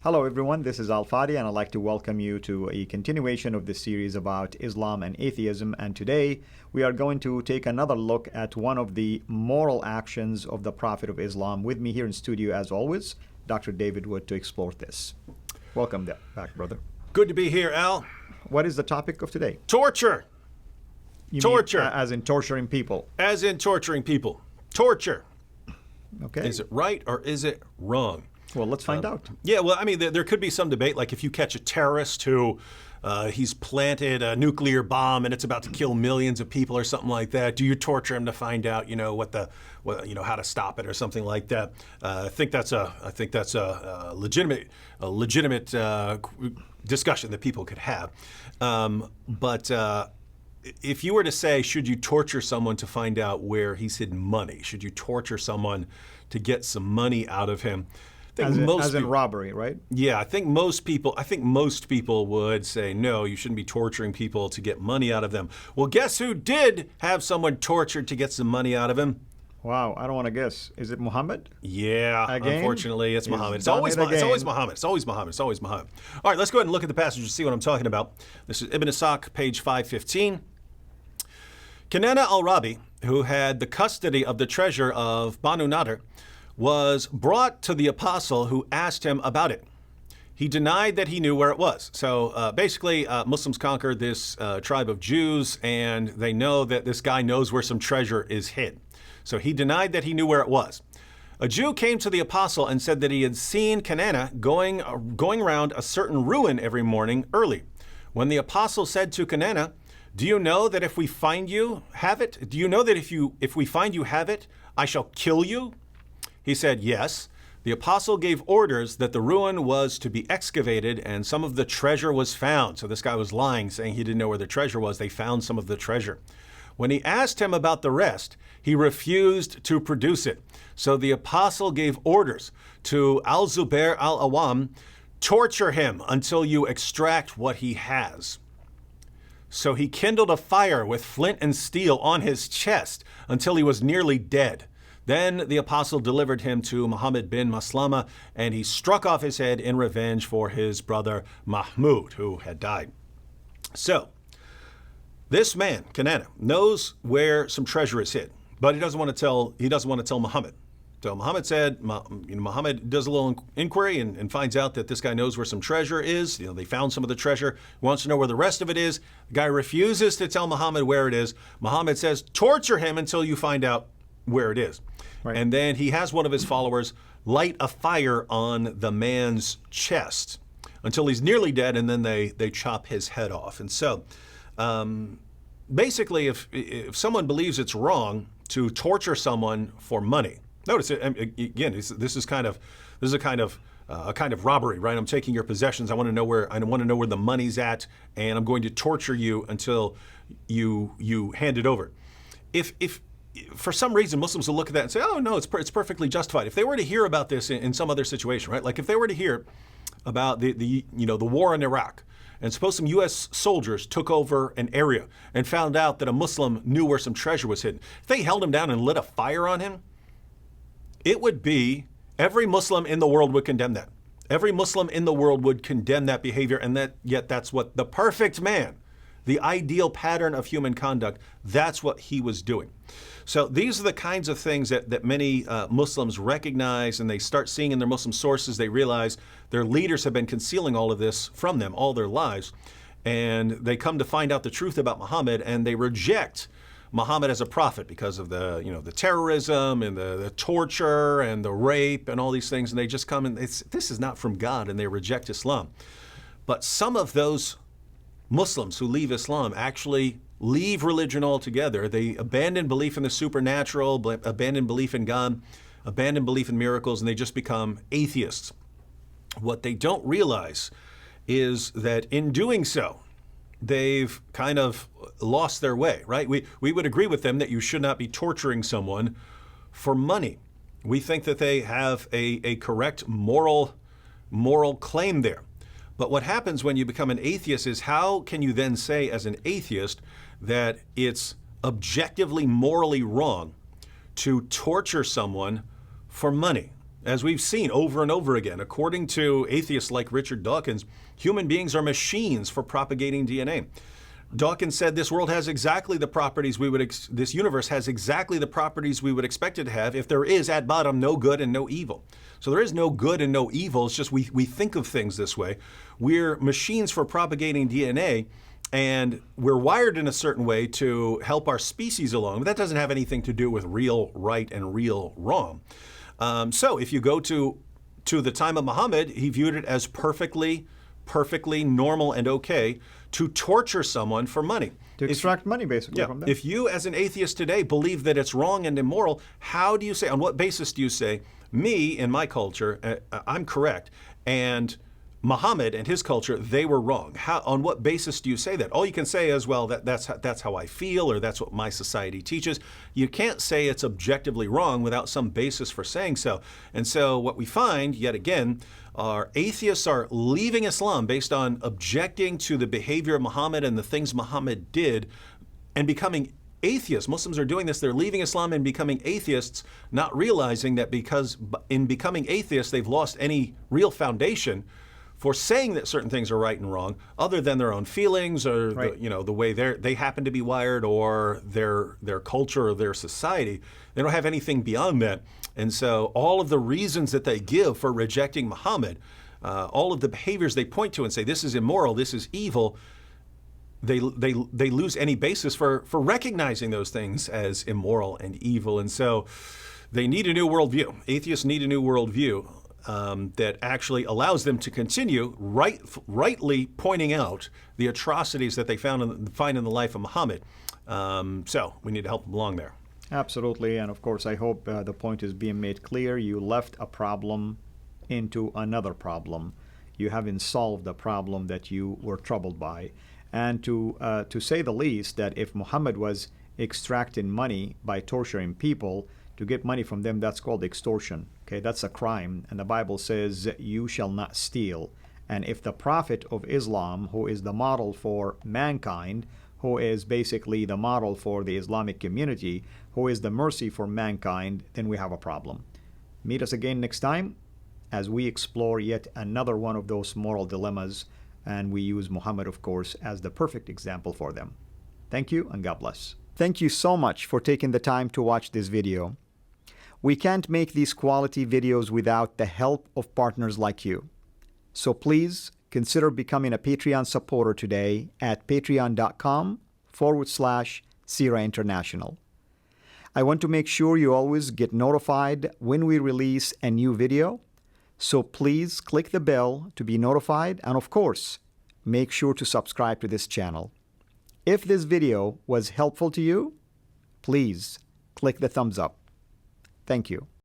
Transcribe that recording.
Hello everyone, this is Fadi and I'd like to welcome you to a continuation of this series about Islam and atheism, and today we are going to take another look at one of the moral actions of the Prophet of Islam. With me here in studio as always, Dr. David Wood, to explore this. Welcome back, brother. Good to be here, Al. What is the topic of today? Torture. Torture. As in torturing people. As in torturing people. Torture. Okay. Is it right or is it wrong? Well, let's find out. Yeah, well, I mean, there could be some debate, like if you catch a terrorist who he's planted a nuclear bomb and it's about to kill millions of people or something like that, do you torture him to find out, how to stop it or something like that? I think that's a legitimate discussion that people could have. But if you were to say, should you torture someone to find out where he's hidden money? Should you torture someone to get some money out of him? As in robbery, right? Yeah, I think most people would say, no, you shouldn't be torturing people to get money out of them. Well, guess who did have someone tortured to get some money out of him? Wow, I don't want to guess. Is it Muhammad? Yeah, Again? Unfortunately, it's Muhammad. It's always Muhammad. It's always Muhammad. All right, let's go ahead and look at the passage and see what I'm talking about. This is Ibn Ishaq, page 515. Kinana al-Rabi, who had the custody of the treasure of Banu Nadir, was brought to the apostle, who asked him about it. He denied that he knew where it was. So basically, Muslims conquered this tribe of Jews, and they know that this guy knows where some treasure is hid. So he denied that he knew where it was. A Jew came to the apostle and said that he had seen Kinana going around a certain ruin every morning early. When the apostle said to Kinana, "Do you know that if we find you have it? Do you know that if we find you have it, I shall kill you?" He said, "Yes." The apostle gave orders that the ruin was to be excavated and some of the treasure was found. So this guy was lying, saying he didn't know where the treasure was. They found some of the treasure. When he asked him about the rest, he refused to produce it. So the apostle gave orders to al-Zubair al-Awam, torture him until you extract what he has. So he kindled a fire with flint and steel on his chest until he was nearly dead. Then the apostle delivered him to Muhammad bin Maslama, and he struck off his head in revenge for his brother Mahmud, who had died. So this man, Kinana, knows where some treasure is hid, but he doesn't want to tell Muhammad. So Muhammad said, Muhammad does a little inquiry and finds out that this guy knows where some treasure is. They found some of the treasure. He wants to know where the rest of it is. The guy refuses to tell Muhammad where it is. Muhammad says, torture him until you find out where it is. Right. And then he has one of his followers light a fire on the man's chest until he's nearly dead, and then they chop his head off. And so basically, if someone believes it's wrong to torture someone for money, notice it again. This is a kind of robbery, right? I'm taking your possessions. I want to know where the money's at, and I'm going to torture you until you hand it over. If for some reason Muslims will look at that and say, "Oh no, it's perfectly justified." If they were to hear about this in some other situation, right? Like if they were to hear about the war in Iraq, and suppose some U.S. soldiers took over an area and found out that a Muslim knew where some treasure was hidden. If they held him down and lit a fire on him, it would be every Muslim in the world would condemn that. Every Muslim in the world would condemn that behavior, and yet that's what the perfect man, the ideal pattern of human conduct, that's what he was doing. So these are the kinds of things that many Muslims recognize, and they start seeing in their Muslim sources. They realize their leaders have been concealing all of this from them all their lives, and they come to find out the truth about Muhammad, and they reject Muhammad as a prophet because of the terrorism and the torture and the rape and all these things, and they just come and this is not from God, and they reject Islam. But some of those Muslims who leave Islam actually leave religion altogether. They abandon belief in the supernatural, abandon belief in God, abandon belief in miracles, and they just become atheists. What they don't realize is that in doing so, they've kind of lost their way, right? We would agree with them that you should not be torturing someone for money. We think that they have a correct moral claim there. But what happens when you become an atheist is, how can you then say as an atheist that it's objectively morally wrong to torture someone for money? As we've seen over and over again, according to atheists like Richard Dawkins, human beings are machines for propagating DNA. Dawkins said this world has exactly the properties this universe has exactly the properties we would expect it to have if there is at bottom no good and no evil. So there is no good and no evil. It's just we think of things this way. We're machines for propagating DNA, and we're wired in a certain way to help our species along. But that doesn't have anything to do with real right and real wrong. So if you go to the time of Muhammad, he viewed it as perfectly normal and okay to torture someone for money. To extract money, basically, from them. If you, as an atheist today, believe that it's wrong and immoral, how do you say, on what basis do you say, me, in my culture, I'm correct, and Muhammad and his culture, they were wrong? On what basis do you say that? All you can say is, well, that's how I feel, or that's what my society teaches. You can't say it's objectively wrong without some basis for saying so. And so what we find, yet again, are atheists are leaving Islam based on objecting to the behavior of Muhammad and the things Muhammad did and becoming atheists. Muslims are doing this. They're leaving Islam and becoming atheists, not realizing that because in becoming atheists, they've lost any real foundation for saying that certain things are right and wrong, other than their own feelings or the way they happen to be wired, or their culture or their society. They don't have anything beyond that. And so all of the reasons that they give for rejecting Muhammad, all of the behaviors they point to and say this is immoral, this is evil, they lose any basis for recognizing those things as immoral and evil. And so they need a new worldview. Atheists need a new worldview that actually allows them to continue rightly pointing out the atrocities that they find in the life of Muhammad. So we need to help them along there. Absolutely. And of course, I hope the point is being made clear. You left a problem into another problem. You haven't solved the problem that you were troubled by. And to say the least, that if Muhammad was extracting money by torturing people to get money from them, that's called extortion. Okay, that's a crime. And the Bible says, you shall not steal. And if the Prophet of Islam, who is the model for mankind, who is basically the model for the Islamic community, who is the mercy for mankind, then we have a problem. Meet us again next time as we explore yet another one of those moral dilemmas, and we use Muhammad, of course, as the perfect example for them. Thank you, and God bless. Thank you so much for taking the time to watch this video. We can't make these quality videos without the help of partners like you. So please consider becoming a Patreon supporter today at patreon.com/CIRA International. I want to make sure you always get notified when we release a new video. So please click the bell to be notified, and of course, make sure to subscribe to this channel. If this video was helpful to you, please click the thumbs up. Thank you.